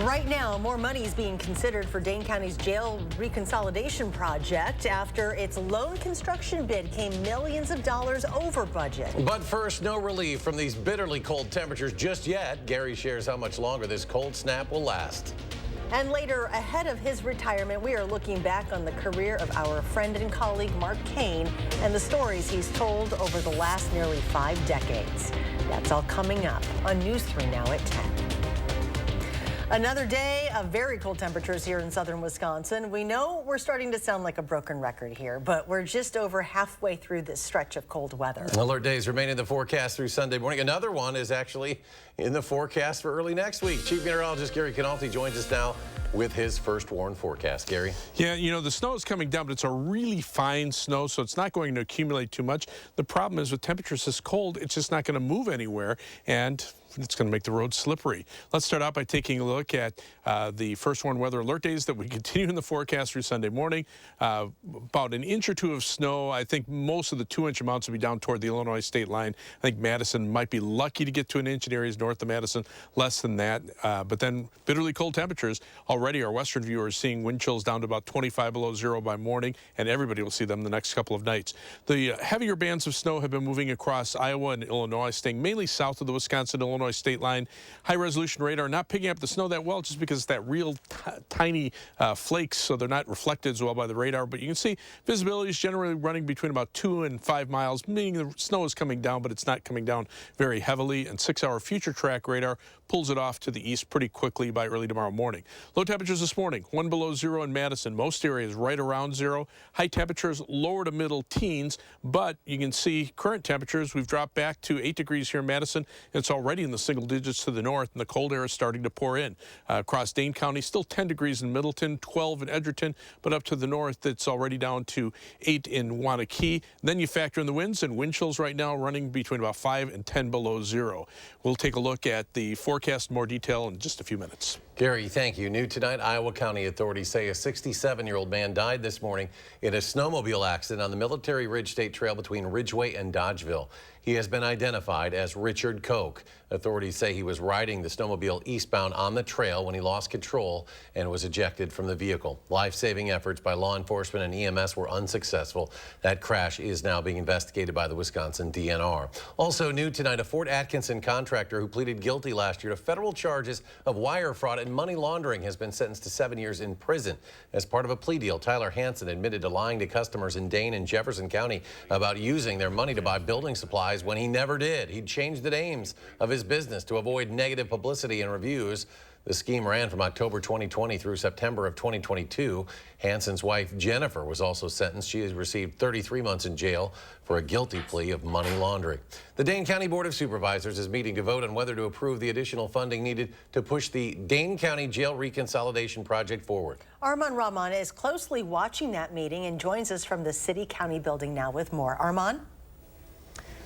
Right now, more money is being considered for Dane County's jail reconsolidation project after its lone construction bid came millions of dollars over budget. But first, no relief from these bitterly cold temperatures just yet. Gary shares how much longer this cold snap will last. And later, ahead of his retirement, we are looking back on the career of our friend and colleague Mark Kane and the stories he's told over the last nearly 5 decades. That's all coming up on News 3 Now at 10. Another day of very cold temperatures here in southern Wisconsin. We know we're starting to sound like a broken record here, but we're just over halfway through this stretch of cold weather. Alert days remain in the forecast through Sunday morning. Another one is actually in the forecast for early next week. Chief Meteorologist Gary Canalti joins us now with his first warn forecast. Gary? Yeah, you know, the snow is coming down, but it's a really fine snow, so it's not going to accumulate too much. The problem is with temperatures this cold, it's just not going to move anywhere, and it's going to make the road slippery. Let's start out by taking a look at the first warn weather alert days that we continue in the forecast through Sunday morning. About an inch or two of snow. I think most of the 2-inch amounts will be down toward the Illinois state line. I think Madison might be lucky to get to an inch in areas north of Madison, less than that. But then bitterly cold temperatures. Already our western viewers seeing wind chills down to about 25 below zero by morning, and everybody will see them the next couple of nights. The heavier bands of snow have been moving across Iowa and Illinois, staying mainly south of the Wisconsin-Illinois state line. High-resolution radar not picking up the snow that well just because it's that real tiny flakes, so they're not reflected as well by the radar. But you can see visibility is generally running between about 2 and 5 miles, meaning the snow is coming down, but it's not coming down very heavily. And 6-hour future track radar pulls it off to the east pretty quickly by early tomorrow morning. Low temperatures this morning, 1 below zero in Madison. Most areas right around zero. High temperatures lower to middle teens, but you can see current temperatures. We've dropped back to 8 degrees here in Madison. It's already in the single digits to the north, and the cold air is starting to pour in. Across Dane County, still 10 degrees in Middleton, 12 in Edgerton, but up to the north, it's already down to 8 in Wanakee. Then you factor in the winds, and wind chills right now running between about 5 and 10 below zero. We'll take a look at the forecast in more detail in just a few minutes. Gary, thank you. New tonight, Iowa County authorities say a 67-year-old man died this morning in a snowmobile accident on the Military Ridge State Trail between Ridgeway and Dodgeville. He has been identified as Richard Koch. Authorities say he was riding the snowmobile eastbound on the trail when he lost control and was ejected from the vehicle. Life-saving efforts by law enforcement and EMS were unsuccessful. That crash is now being investigated by the Wisconsin DNR. Also new tonight, a Fort Atkinson contractor who pleaded guilty last year to federal charges of wire fraud and money laundering has been sentenced to 7 years in prison. As part of a plea deal, Tyler Hansen admitted to lying to customers in Dane and Jefferson County about using their money to buy building supplies when he never did. He'd changed the names of his business to avoid negative publicity and reviews. The scheme ran from October 2020 through September of 2022. Hansen's wife, Jennifer, was also sentenced. She has received 33 months in jail for a guilty plea of money laundering. The Dane County Board of Supervisors is meeting to vote on whether to approve the additional funding needed to push the Dane County Jail Reconsolidation Project forward. Armand Rahman is closely watching that meeting and joins us from the City County building now with more. Armand?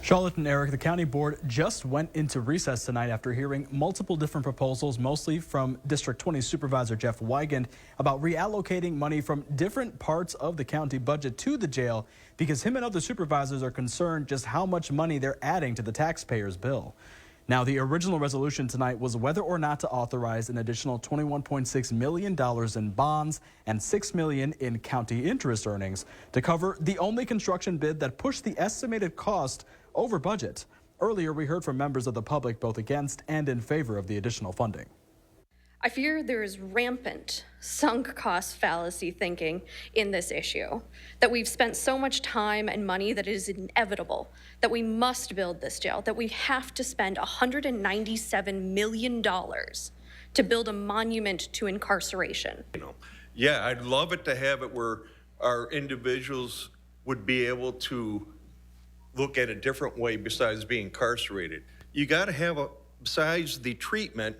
Charlotte and Eric, the county board just went into recess tonight after hearing multiple different proposals, mostly from District 20 Supervisor Jeff Wigand, about reallocating money from different parts of the county budget to the jail because him and other supervisors are concerned just how much money they're adding to the taxpayers' bill. Now, the original resolution tonight was whether or not to authorize an additional $21.6 million in bonds and $6 million in county interest earnings to cover the only construction bid that pushed the estimated cost over budget. Earlier, we heard from members of the public both against and in favor of the additional funding. I fear there is rampant sunk cost fallacy thinking in this issue, that we've spent so much time and money that it is inevitable, that we must build this jail, that we have to spend $197 million to build a monument to incarceration. Yeah, I'd love it to have it where our individuals would be able to look at a different way besides being incarcerated. You got to have besides the treatment,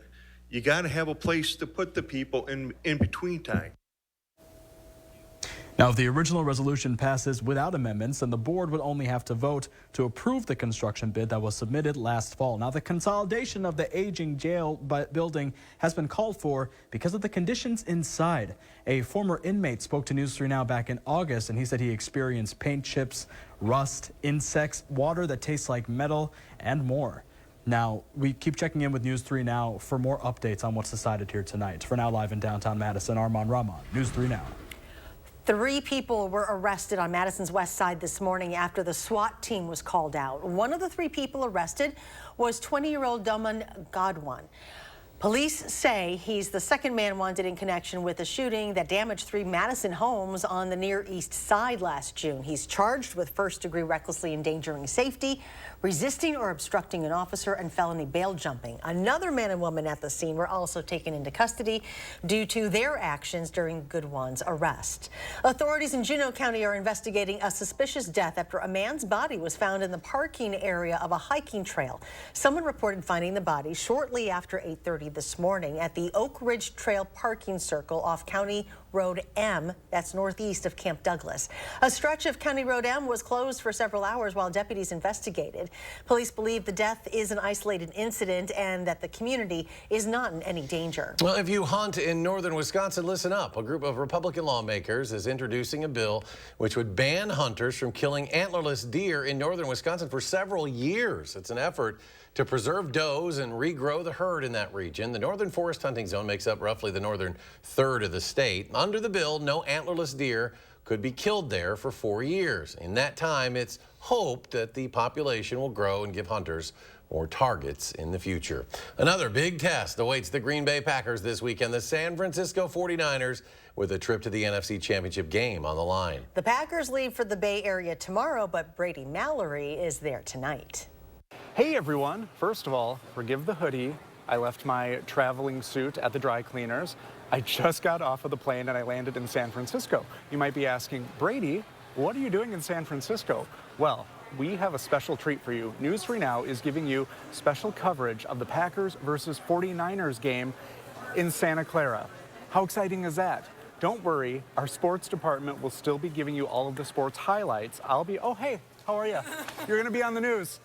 you got to have a place to put the people in between time. Now, if the original resolution passes without amendments, then the board would only have to vote to approve the construction bid that was submitted last fall. Now, the consolidation of the aging jail building has been called for because of the conditions inside. A former inmate spoke to News 3 Now back in August, and he said he experienced paint chips, rust, insects, water that tastes like metal, and more. Now, we keep checking in with News 3 Now for more updates on what's decided here tonight. For now, live in downtown Madison, Armand Rahman, News 3 Now. 3 people were arrested on Madison's west side this morning after the SWAT team was called out. One of the 3 people arrested was 20-year-old Doman Godwan. Police say he's the second man wanted in connection with a shooting that damaged 3 Madison homes on the Near East Side last June. He's charged with first-degree recklessly endangering safety, resisting or obstructing an officer, and felony bail jumping. Another man and woman at the scene were also taken into custody due to their actions during Goodwan's arrest. Authorities in Juneau County are investigating a suspicious death after a man's body was found in the parking area of a hiking trail. Someone reported finding the body shortly after 8:30 this morning at the Oak Ridge Trail parking circle off County Road M, that's northeast of Camp Douglas. A stretch of County Road M was closed for several hours while deputies investigated. Police believe the death is an isolated incident and that the community is not in any danger. Well, if you hunt in northern Wisconsin, listen up. A group of Republican lawmakers is introducing a bill which would ban hunters from killing antlerless deer in northern Wisconsin for several years. It's an effort to preserve does and regrow the herd in that region. The northern forest hunting zone makes up roughly the northern third of the state. Under the bill, no antlerless deer could be killed there for 4 years. In that time, it's hoped that the population will grow and give hunters more targets in the future. Another big test awaits the Green Bay Packers this weekend. The San Francisco 49ers with a trip to the NFC Championship game on the line. The Packers leave for the Bay Area tomorrow, but Brady Mallory is there tonight. Hey everyone, first of all, forgive the hoodie. I left my traveling suit at the dry cleaners. I just got off of the plane and I landed in San Francisco. You might be asking, Brady, what are you doing in San Francisco? Well, we have a special treat for you. News 3 Now is giving you special coverage of the Packers versus 49ers game in Santa Clara. How exciting is that? Don't worry, our sports department will still be giving you all of the sports highlights. Oh hey, how are you? You're gonna be on the news.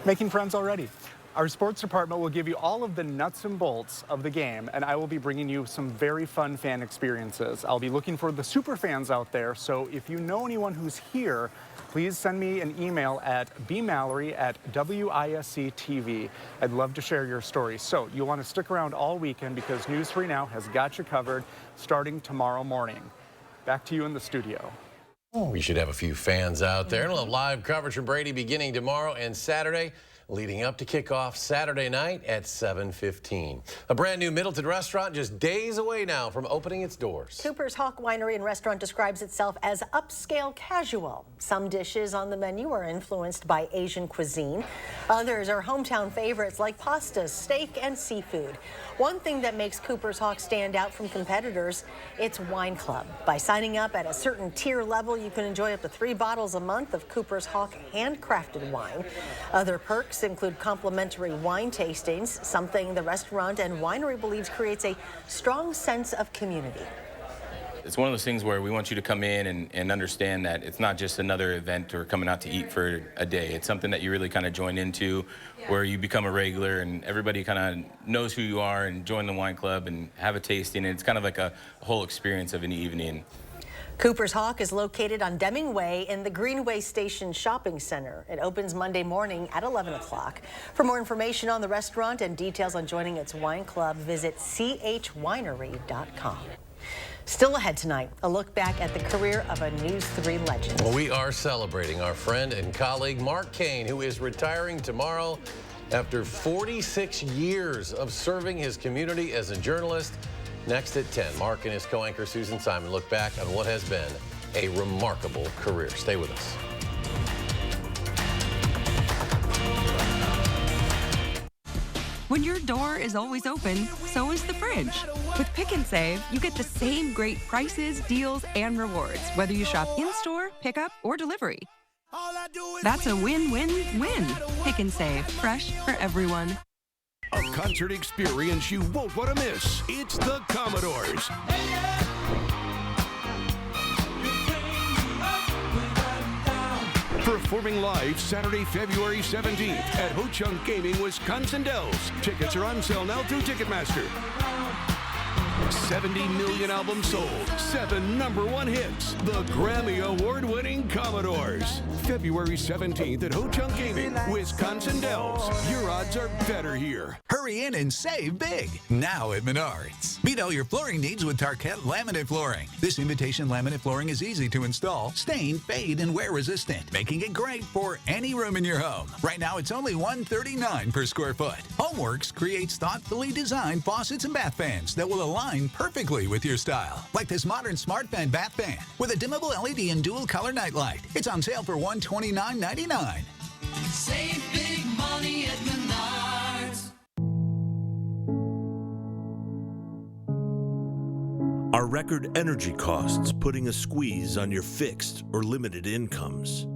Making friends already. Our sports department will give you all of the nuts and bolts of the game, and I will be bringing you some very fun fan experiences. I'll be looking for the super fans out there, so if you know anyone who's here, please send me an email at bmallory@WISC-TV. I'd love to share your story. So you'll want to stick around all weekend because News 3 Now has got you covered starting tomorrow morning. Back to you in the studio. We should have a few fans out there. And we'll have live coverage from Brady beginning tomorrow and Saturday, leading up to kickoff Saturday night at 7:15. A brand new Middleton restaurant just days away now from opening its doors. Cooper's Hawk Winery and Restaurant describes itself as upscale casual. Some dishes on the menu are influenced by Asian cuisine. Others are hometown favorites like pastas, steak, and seafood. One thing that makes Cooper's Hawk stand out from competitors, it's Wine Club. By signing up at a certain tier level, you can enjoy up to 3 bottles a month of Cooper's Hawk handcrafted wine. Other perks include complimentary wine tastings, something the restaurant and winery believes creates a strong sense of community. It's one of those things where we want you to come in and understand that it's not just another event or coming out to eat for a day. It's something that you really kind of join into, where you become a regular and everybody kind of knows who you are and join the wine club and have a tasting. And it's kind of like a whole experience of an evening. Cooper's Hawk is located on Deming Way in the Greenway Station Shopping Center. It opens Monday morning at 11 o'clock. For more information on the restaurant and details on joining its wine club, visit chwinery.com. Still ahead tonight, a look back at the career of a News 3 legend. Well, we are celebrating our friend and colleague Mark Kane, who is retiring tomorrow after 46 years of serving his community as a journalist. Next at 10, Mark and his co-anchor Susan Simon look back on what has been a remarkable career. Stay with us. When your door is always open, so is the fridge. With Pick and Save, you get the same great prices, deals, and rewards, whether you shop in-store, pickup, or delivery. That's a win-win-win. Pick and Save, fresh for everyone. A concert experience you won't want to miss. It's the Commodores. Performing live Saturday, February 17th at Ho-Chunk Gaming, Wisconsin Dells. Tickets are on sale now through Ticketmaster. 70 million albums sold, 7 #1 hits. The Grammy Award-winning Commodores. February 17th at Ho-Chunk Gaming, Wisconsin Dells. Your odds are better here. Hurry in and save big now at Menards. Meet all your flooring needs with Tarkett laminate flooring. This imitation laminate flooring is easy to install, stain, fade, and wear resistant, making it great for any room in your home. Right now, it's only $139 per square foot. Homeworks creates thoughtfully designed faucets and bath fans that will align perfectly with your style, like this modern smart fan bath fan with a dimmable LED and dual color nightlight. It's on sale for $129.99. Save big money at Menards. Are record energy costs putting a squeeze on your fixed or limited incomes?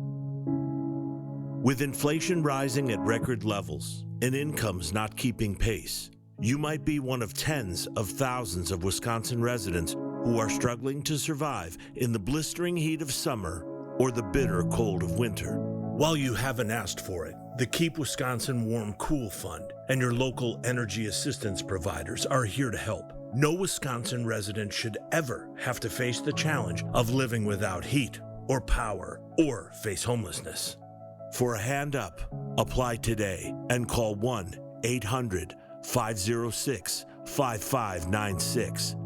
With inflation rising at record levels and incomes not keeping pace, you might be one of tens of thousands of Wisconsin residents who are struggling to survive in the blistering heat of summer or the bitter cold of winter. While you haven't asked for it, the Keep Wisconsin Warm Cool Fund and your local energy assistance providers are here to help. No Wisconsin resident should ever have to face the challenge of living without heat or power or face homelessness. For a hand up, apply today and call 1-800-506-5596.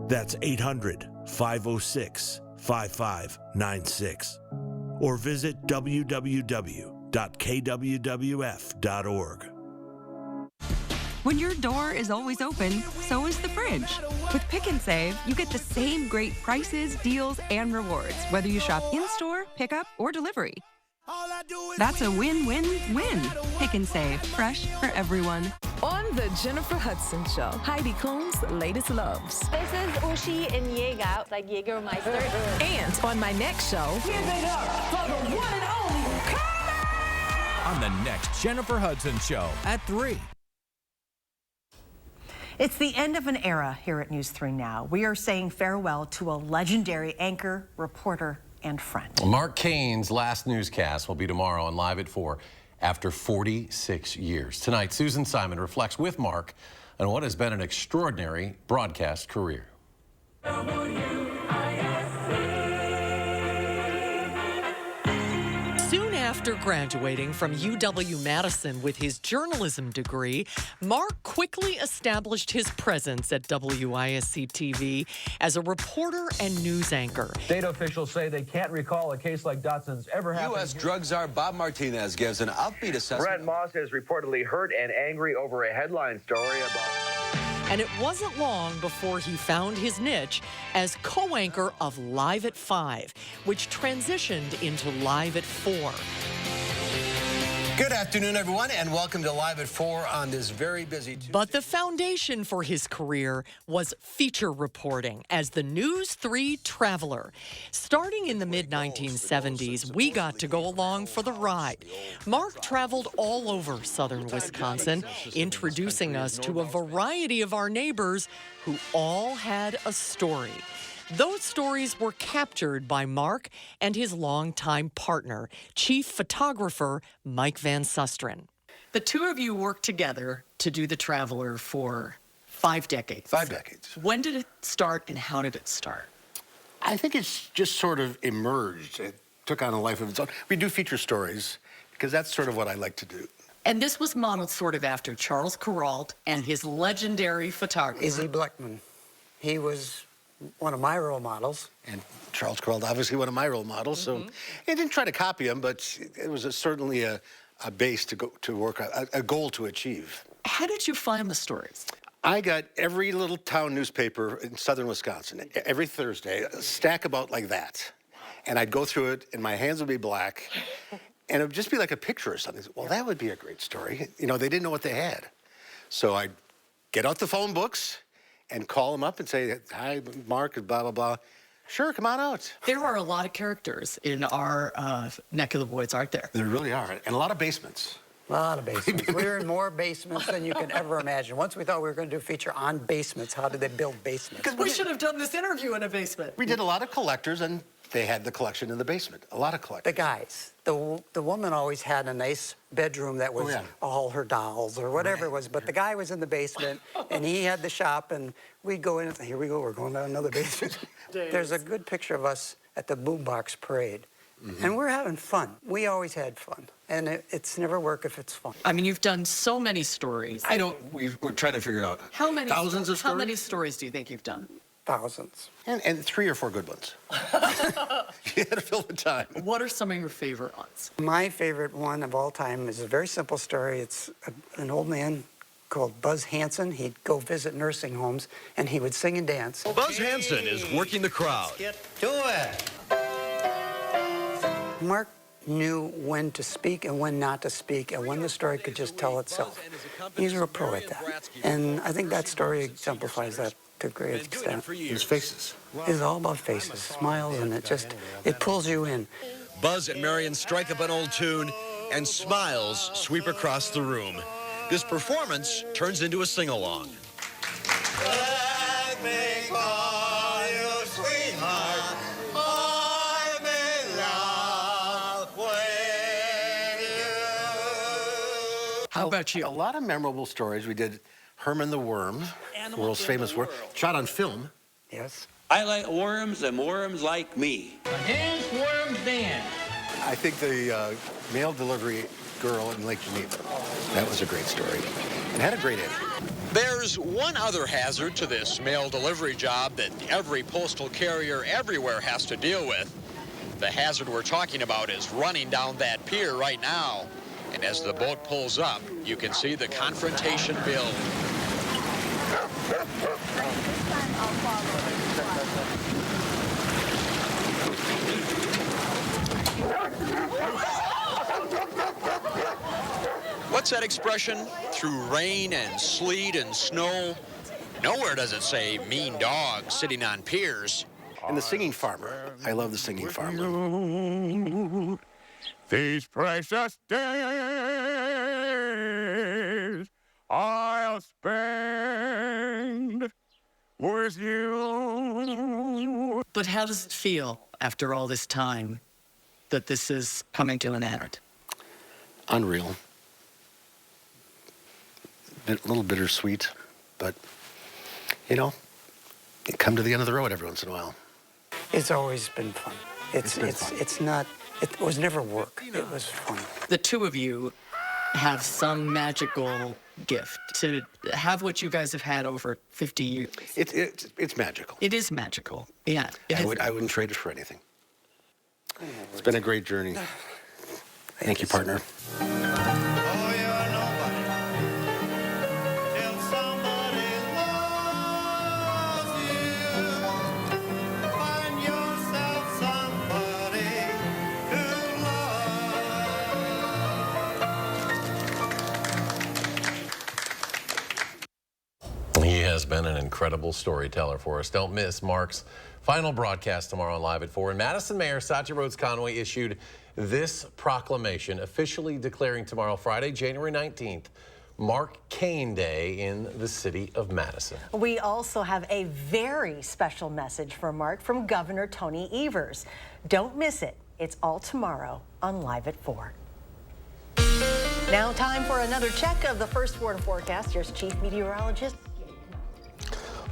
That's 800-506-5596. Or visit www.kwwf.org. When your door is always open, so is the fridge. With Pick and Save, you get the same great prices, deals, and rewards, whether you shop in-store, pickup, or delivery. That's a win-win-win. Pick and Save, fresh for everyone. On the Jennifer Hudson Show, Heidi Klum's latest loves. This is Ushi in Jäger, like Jägermeister. And on my next show, Give it up for the one and only Carmen! On the next Jennifer Hudson Show at 3. It's the end of an era here at News 3 Now. We are saying farewell to a legendary anchor, reporter, and friend. Mark Kane's last newscast will be tomorrow on Live at 4 after 46 years. Tonight, Susan Simon reflects with Mark on what has been an extraordinary broadcast career. Soon after graduating from UW-Madison with his journalism degree, Mark quickly established his presence at WISC-TV as a reporter and news anchor. State officials say they can't recall a case like Dotson's ever happened. U.S. drug czar Bob Martinez gives an upbeat assessment. Brent Moss is reportedly hurt and angry over a headline story about... And it wasn't long before he found his niche as co-anchor of Live at 5, which transitioned into Live at 4. Good afternoon, everyone, and welcome to Live at 4 on this very busy Tuesday. But the foundation for his career was feature reporting as the News 3 traveler. Starting in the mid-1970s, we got to go along for the ride. Mark traveled all over southern Wisconsin, introducing us to a variety of our neighbors who all had a story. Those stories were captured by Mark and his longtime partner, chief photographer Mike Van Susteren. The two of you worked together to do The Traveler for 5 decades. 5 decades. When did it start and how did it start? I think it's just sort of emerged. It took on a life of its own. We do feature stories because that's sort of what I like to do. And this was modeled sort of after Charles Kuralt and his legendary photographer. Izzy Bleckman. He was one of my role models. And Charles Kuralt, obviously one of my role models. So I didn't try to copy him, but it was certainly a base to work on, a goal to achieve. How did you find the stories? I got every little town newspaper in southern Wisconsin, every Thursday, a stack about like that. And I'd go through it, and my hands would be black. And it would just be like a picture or something. Well, that would be a great story. You know, they didn't know what they had. So I'd get out the phone books and call them up and say, hi, Mark, blah, blah, blah. Sure, come on out. There are a lot of characters in our neck of the woods, aren't there? There really are. And a lot of basements. A lot of basements. We were in more basements than you can ever imagine. Once we thought we were going to do a feature on basements. How did they build basements? Because we should have done this interview in a basement. We did a lot of collectors, and they had the collection in the basement. A lot of collectors. The guys. The woman always had a nice bedroom that was all her dolls or whatever it was, but the guy was in the basement, and he had the shop, and we'd go in and here we go, we're going down another basement. There's a good picture of us at the Boombox Parade. And we're having fun. We always had fun. And it's never work if it's fun. I mean, you've done so many stories. We're trying to figure out How many thousands of stories. How many stories do you think you've done? Thousands. And 3 or 4 good ones. You had to fill the time. What are some of your favorite ones? My favorite one of all time is a very simple story. It's an old man called Buzz Hanson. He'd go visit nursing homes, and he would sing and dance. Buzz Hanson is working the crowd. Get to it. Mark knew when to speak and when not to speak, and when the story could just tell itself. He's a pro at that. And I think that story exemplifies that to a great extent. His faces. It's all about faces, smiles, and it pulls you in. Buzz and Marion strike up an old tune, and smiles sweep across the room. This performance turns into a sing-along. Let me call you sweetheart. I'm in love with you. How about you? A lot of memorable stories. We did Herman the Worm, the world's famous worm, shot on film. Yes. I like worms and worms like me. Dance, worms, dance. I think the mail delivery girl in Lake Geneva. That was a great story. And had a great ending. There's one other hazard to this mail delivery job that every postal carrier everywhere has to deal with. The hazard we're talking about is running down that pier right now. And as the boat pulls up, you can see the confrontation build. What's that expression? Through rain and sleet and snow? Nowhere does it say mean dogs sitting on piers. And the singing farmer. I love the singing farmer. These precious days I'll spend with you. But how does it feel after all this time that this is coming to an end? Unreal. A little bittersweet, but, you know, you come to the end of the road every once in a while. It's always been fun. It was never work. It was fun. The two of you have some magical gift to have what you guys have had over 50 years. It's magical. It is magical. Yeah. I wouldn't trade it for anything. It's been a great journey. Thank you, partner. He has been an incredible storyteller for us. Don't miss Mark's final broadcast tomorrow on Live at 4. And Madison Mayor Satya Rhodes Conway issued this proclamation officially declaring tomorrow, Friday, January 19th, Mark Cain Day in the city of Madison. We also have a very special message for Mark from Governor Tony Evers. Don't miss it. It's all tomorrow on Live at 4. Now time for another check of the first warn forecast. Here's Chief Meteorologist.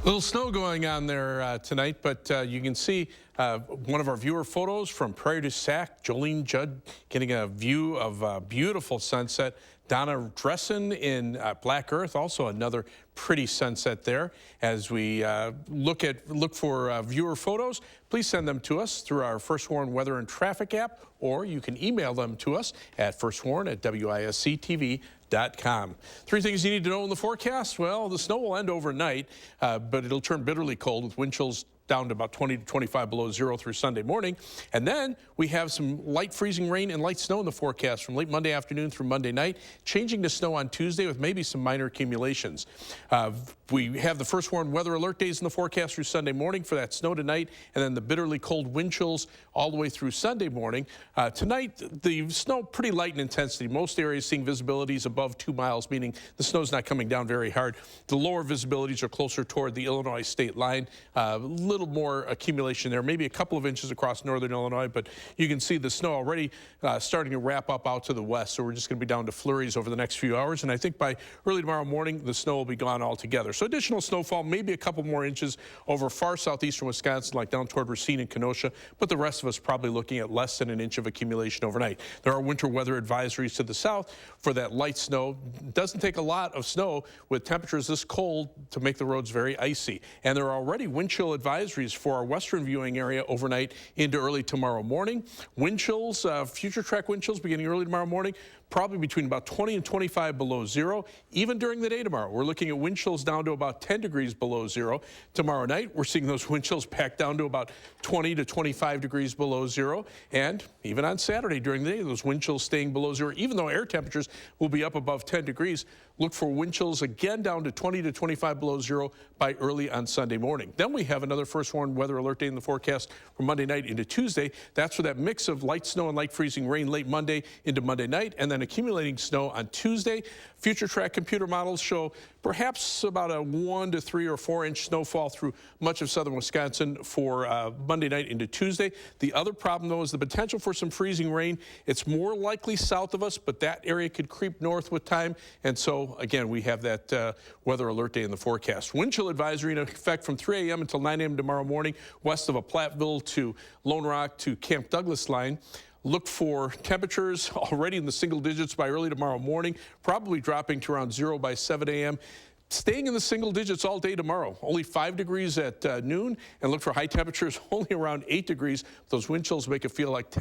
A little snow going on there tonight, but you can see one of our viewer photos from Prairie du Sac. Jolene Judd getting a view of a beautiful sunset. Donna Dressen in Black Earth, also another pretty sunset there. As we look for viewer photos, please send them to us through our First Warn Weather and Traffic app, or you can email them to us at firstwarn@WISC-TV.com. 3 things you need to know in the forecast. Well, the snow will end overnight, but it'll turn bitterly cold with wind chills down to about 20 to 25 below zero through Sunday morning. And then we have some light freezing rain and light snow in the forecast from late Monday afternoon through Monday night, changing to snow on Tuesday with maybe some minor accumulations. We have the first warned weather alert days in the forecast through Sunday morning for that snow tonight, and then the bitterly cold wind chills all the way through Sunday morning. Tonight, the snow pretty light in intensity. Most areas seeing visibilities above 2 miles, meaning the snow's not coming down very hard. The lower visibilities are closer toward the Illinois state line. A little more accumulation there, maybe a couple of inches across northern Illinois, but you can see the snow already starting to wrap up out to the west, so we're just going to be down to flurries over the next few hours, and I think by early tomorrow morning, the snow will be gone altogether. So additional snowfall, maybe a couple more inches over far southeastern Wisconsin, like down toward Racine and Kenosha, but the rest of us probably looking at less than an inch of accumulation overnight. There are winter weather advisories to the south for that light snow. It doesn't take a lot of snow with temperatures this cold to make the roads very icy. And there are already wind chill advisories for our western viewing area overnight into early tomorrow morning. Wind chills, future track wind chills beginning early tomorrow morning, probably between about 20 and 25 below zero. Even during the day tomorrow, we're looking at wind chills down to about 10 degrees below zero. Tomorrow night, we're seeing those wind chills back down to about 20 to 25 degrees below zero. And even on Saturday during the day, those wind chills staying below zero, even though air temperatures will be up above 10 degrees. Look for wind chills again down to 20 to 25 below zero by early on Sunday morning. Then we have another first warned weather alert day in the forecast from Monday night into Tuesday. That's for that mix of light snow and light freezing rain late Monday into Monday night, and then accumulating snow on Tuesday. Future track computer models show perhaps about a 1 to 3 or 4 inch snowfall through much of southern Wisconsin for Monday night into Tuesday. The other problem, though, is the potential for some freezing rain. It's more likely south of us, but that area could creep north with time. And so, again, we have that weather alert day in the forecast. Wind chill advisory in effect from 3 a.m. until 9 a.m. tomorrow morning, west of a Platteville to Lone Rock to Camp Douglas line. Look for temperatures already in the single digits by early tomorrow morning, probably dropping to around 0 by 7 a.m. Staying in the single digits all day tomorrow, only 5 degrees at noon, and look for high temperatures only around 8 degrees. Those wind chills make it feel like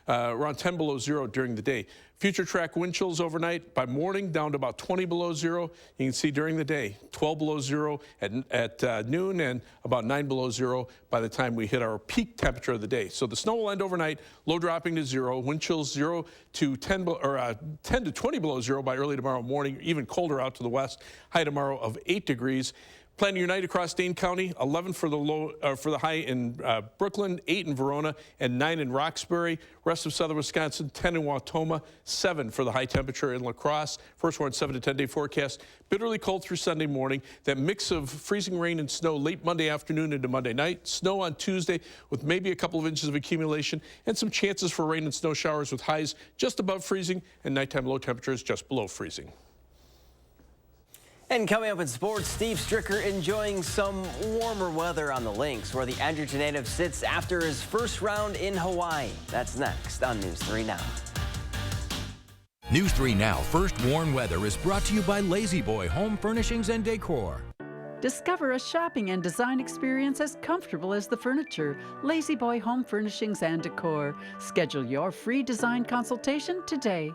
around 10 below zero during the day. Future track wind chills overnight by morning down to about 20 below zero. You can see during the day 12 below zero at noon and about 9 below zero by the time we hit our peak temperature of the day. So the snow will end overnight, low dropping to zero, wind chills 0 to 10 to 20 below zero by early tomorrow morning, even colder out to the west. High tomorrow of 8 degrees. Planning your night across Dane County, 11 for the high in Brooklyn, 8 in Verona, and 9 in Roxbury. Rest of southern Wisconsin, 10 in Wautoma, 7 for the high temperature in La Crosse. First warned 7 to 10 day forecast. Bitterly cold through Sunday morning. That mix of freezing rain and snow late Monday afternoon into Monday night. Snow on Tuesday with maybe a couple of inches of accumulation and some chances for rain and snow showers with highs just above freezing and nighttime low temperatures just below freezing. And coming up in sports, Steve Stricker enjoying some warmer weather on the links where the Edgerton native sits after his first round in Hawaii. That's next on News 3 Now. News 3 Now First Warn Weather is brought to you by Lazy Boy Home Furnishings and Decor. Discover a shopping and design experience as comfortable as the furniture. Lazy Boy Home Furnishings and Decor. Schedule your free design consultation today.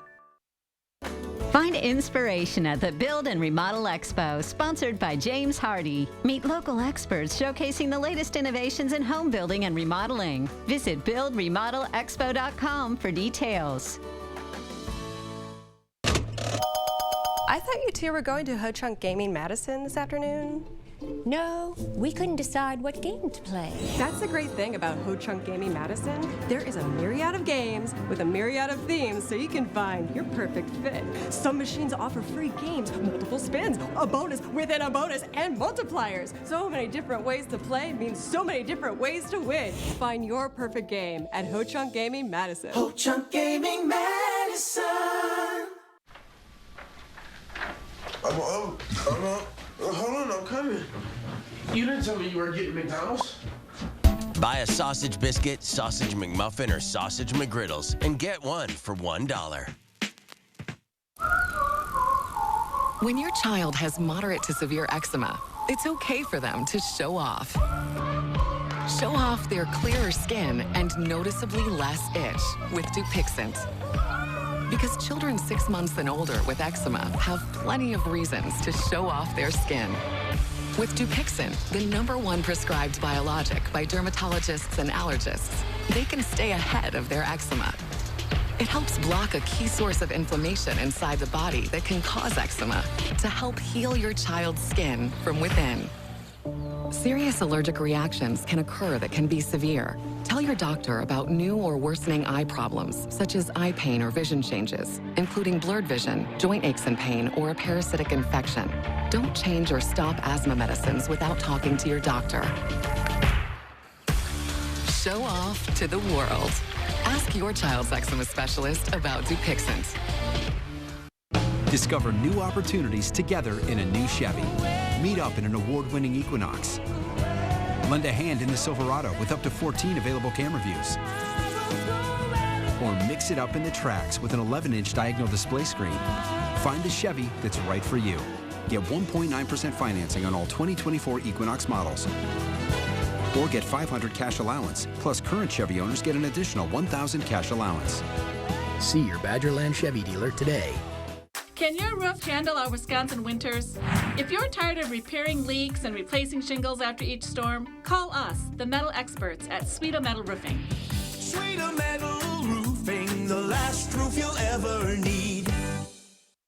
Find inspiration at the Build and Remodel Expo, sponsored by James Hardy. Meet local experts showcasing the latest innovations in home building and remodeling. Visit buildremodelexpo.com for details. I thought you two were going to Ho Chunk Gaming Madison this afternoon. No, we couldn't decide what game to play. That's the great thing about Ho Chunk Gaming Madison. There is a myriad of games with a myriad of themes so you can find your perfect fit. Some machines offer free games, multiple spins, a bonus within a bonus, and multipliers. So many different ways to play means so many different ways to win. Find your perfect game at Ho Chunk Gaming Madison. Ho Chunk Gaming Madison. Hold on, I'm coming. You didn't tell me you were getting McDonald's. Buy a sausage biscuit, sausage McMuffin, or sausage McGriddles and get one for $1. When your child has moderate to severe eczema, it's okay for them to show off. Show off their clearer skin and noticeably less itch with Dupixent. Because children 6 months and older with eczema have plenty of reasons to show off their skin. With Dupixent, the #1 prescribed biologic by dermatologists and allergists, they can stay ahead of their eczema. It helps block a key source of inflammation inside the body that can cause eczema to help heal your child's skin from within. Serious allergic reactions can occur that can be severe. Tell your doctor about new or worsening eye problems, such as eye pain or vision changes, including blurred vision, joint aches and pain, or a parasitic infection. Don't change or stop asthma medicines without talking to your doctor. Show off to the world. Ask your child's eczema specialist about Dupixent. Discover new opportunities together in a new Chevy. Meet up in an award-winning Equinox. Lend a hand in the Silverado with up to 14 available camera views. Or mix it up in the Trax with an 11-inch diagonal display screen. Find the Chevy that's right for you. Get 1.9% financing on all 2024 Equinox models. Or get $500 cash allowance, plus current Chevy owners get an additional $1,000 cash allowance. See your Badgerland Chevy dealer today. Can your roof handle our Wisconsin winters? If you're tired of repairing leaks and replacing shingles after each storm, call us, the metal experts at Sweeto Metal Roofing. Sweeto Metal Roofing, the last roof you'll ever need.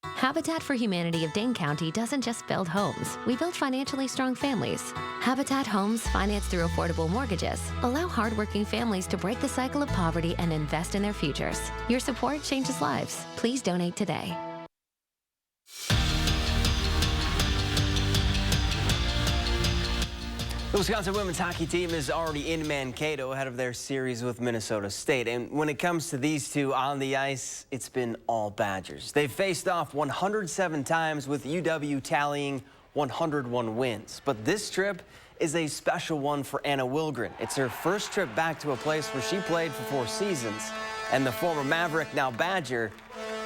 Habitat for Humanity of Dane County doesn't just build homes. We build financially strong families. Habitat Homes, financed through affordable mortgages, allow hardworking families to break the cycle of poverty and invest in their futures. Your support changes lives. Please donate today. The Wisconsin women's hockey team is already in Mankato ahead of their series with Minnesota State. And when it comes to these two on the ice, it's been all Badgers. They've faced off 107 times with UW tallying 101 wins. But this trip is a special one for Anna Wilgren. It's her first trip back to a place where she played for 4 seasons. And the former Maverick, now Badger,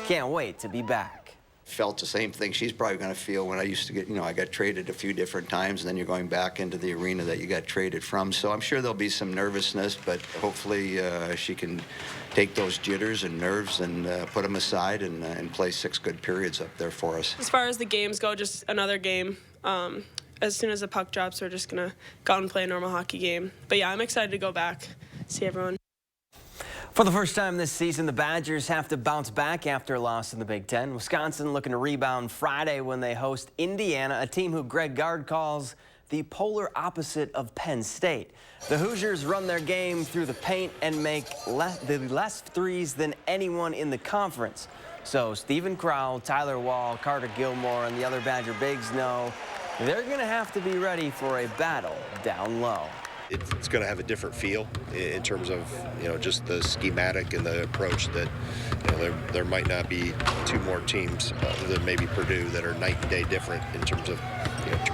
can't wait to be back. Felt the same thing she's probably going to feel when I used to get, I got traded a few different times, and then you're going back into the arena that you got traded from. So I'm sure there'll be some nervousness, but hopefully she can take those jitters and nerves and put them aside and play 6 good periods up there for us. As far as the games go, just another game. As soon as the puck drops, we're just going to go out and play a normal hockey game. But yeah, I'm excited to go back, see everyone. For the first time this season, the Badgers have to bounce back after a loss in the Big Ten. Wisconsin looking to rebound Friday when they host Indiana, a team who Greg Gard calls the polar opposite of Penn State. The Hoosiers run their game through the paint and make less threes than anyone in the conference. So Stephen Crowell, Tyler Wall, Carter Gilmore, and the other Badger bigs know they're going to have to be ready for a battle down low. It's going to have a different feel in terms of, just the schematic and the approach that, there might not be 2 more teams other than maybe Purdue that are night and day different in terms of,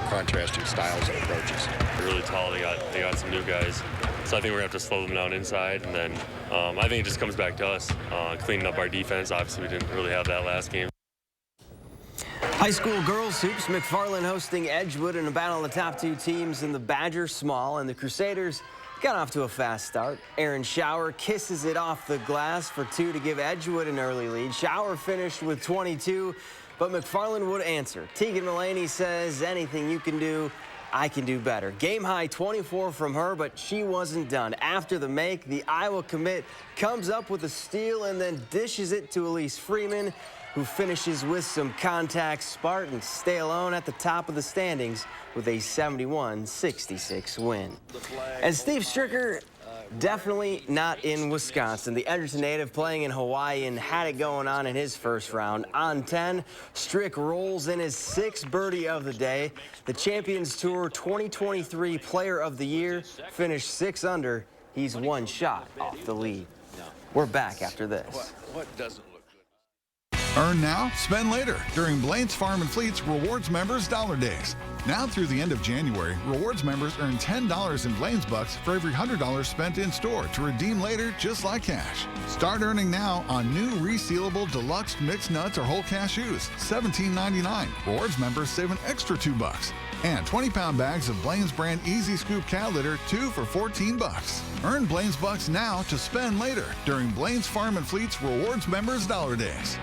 contrasting styles and approaches. They're really tall. They got some new guys. So I think we're going to have to slow them down inside. And then I think it just comes back to us cleaning up our defense. Obviously, we didn't really have that last game. High school girls hoops, McFarland hosting Edgewood in a battle of the top 2 teams in the Badger Small, and the Crusaders got off to a fast start. Aaron Schauer kisses it off the glass for 2 to give Edgewood an early lead. Schauer finished with 22, but McFarland would answer. Tegan Mullaney says, anything you can do, I can do better. Game high 24 from her, but she wasn't done. After the make, the Iowa commit comes up with a steal and then dishes it to Elise Freeman, who finishes with some contact. Spartans stay alone at the top of the standings with a 71-66 win. And Steve Stricker, definitely not in Wisconsin. The Edgerton native playing in Hawaii and had it going on in his first round. On 10, Strick rolls in his 6th birdie of the day. The Champions Tour 2023 Player of the Year finished 6 under. He's 1 shot off the lead. We're back after this. What doesn't? Earn now, spend later during Blaine's Farm and Fleet's Rewards Members Dollar Days. Now through the end of January, Rewards members earn $10 in Blaine's Bucks for every $100 spent in store to redeem later just like cash. Start earning now on new resealable deluxe mixed nuts or whole cashews, $17.99. Rewards members save an extra $2. And 20-pound bags of Blaine's brand Easy Scoop Cat Litter, 2 for $14. Earn Blaine's Bucks now to spend later during Blaine's Farm and Fleet's Rewards Members Dollar Days.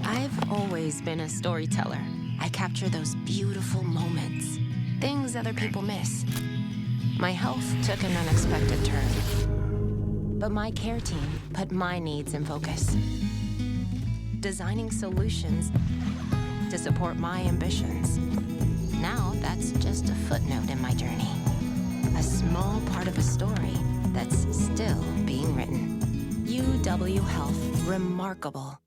I've always been a storyteller. I capture those beautiful moments, things other people miss. My health took an unexpected turn, but my care team put my needs in focus, designing solutions to support my ambitions. Now that's just a footnote in my journey, a small part of a story that's still being written. UW Health, remarkable.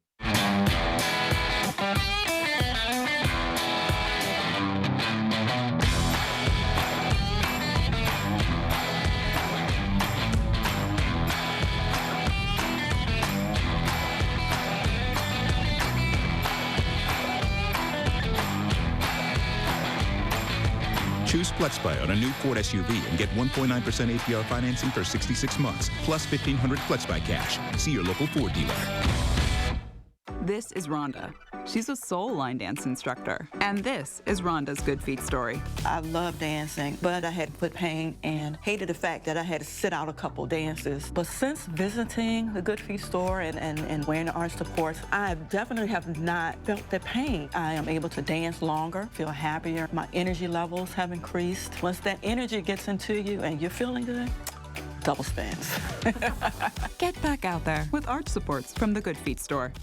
Choose FlexBuy on a new Ford SUV and get 1.9% APR financing for 66 months, plus $1,500 FlexBuy cash. See your local Ford dealer. This is Rhonda. She's a soul line dance instructor. And this is Rhonda's Good Feet story. I love dancing, but I had foot pain and hated the fact that I had to sit out a couple dances. But since visiting the Good Feet store and wearing the arch supports, I definitely have not felt the pain. I am able to dance longer, feel happier. My energy levels have increased. Once that energy gets into you and you're feeling good, double spins. Get back out there with arch supports from the Good Feet store.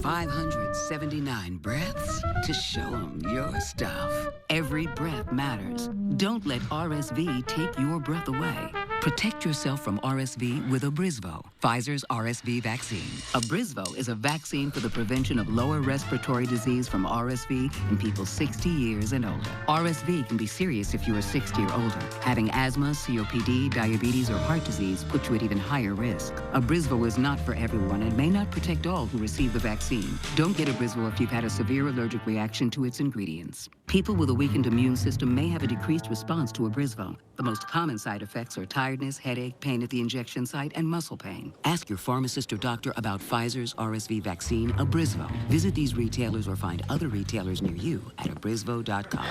579 breaths to show them your stuff. Every breath matters. Don't let RSV take your breath away. Protect yourself from RSV with Abrysvo, Pfizer's RSV vaccine. Abrysvo is a vaccine for the prevention of lower respiratory disease from RSV in people 60 years and older. RSV can be serious if you are 60 or older. Having asthma, COPD, diabetes, or heart disease puts you at even higher risk. Abrysvo is not for everyone and may not protect all who receive the vaccine. Don't get Abrysvo if you've had a severe allergic reaction to its ingredients. People with a weakened immune system may have a decreased response to Abrysvo. The most common side effects are tiredness, headache, pain at the injection site, and muscle pain. Ask your pharmacist or doctor about Pfizer's RSV vaccine, Abrysvo. Visit these retailers or find other retailers near you at abrysvo.com.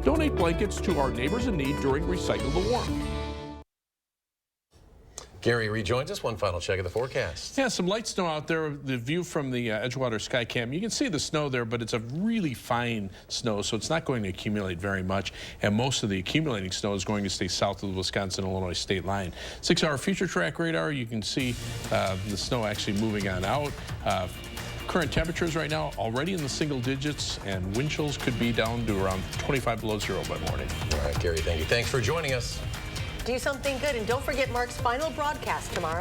Donate blankets to our neighbors in need during Recycle the Warm. Gary rejoins us. One final check of the forecast. Yeah, some light snow out there. The view from the Edgewater Sky Cam, you can see the snow there, but it's a really fine snow, so it's not going to accumulate very much. And most of the accumulating snow is going to stay south of the Wisconsin-Illinois state line. 6-hour future track radar, you can see the snow actually moving on out. Current temperatures right now already in the single digits, and wind chills could be down to around 25 below zero by morning. All right, Gary, thank you. Thanks for joining us. Do something good, and don't forget Mark's final broadcast tomorrow.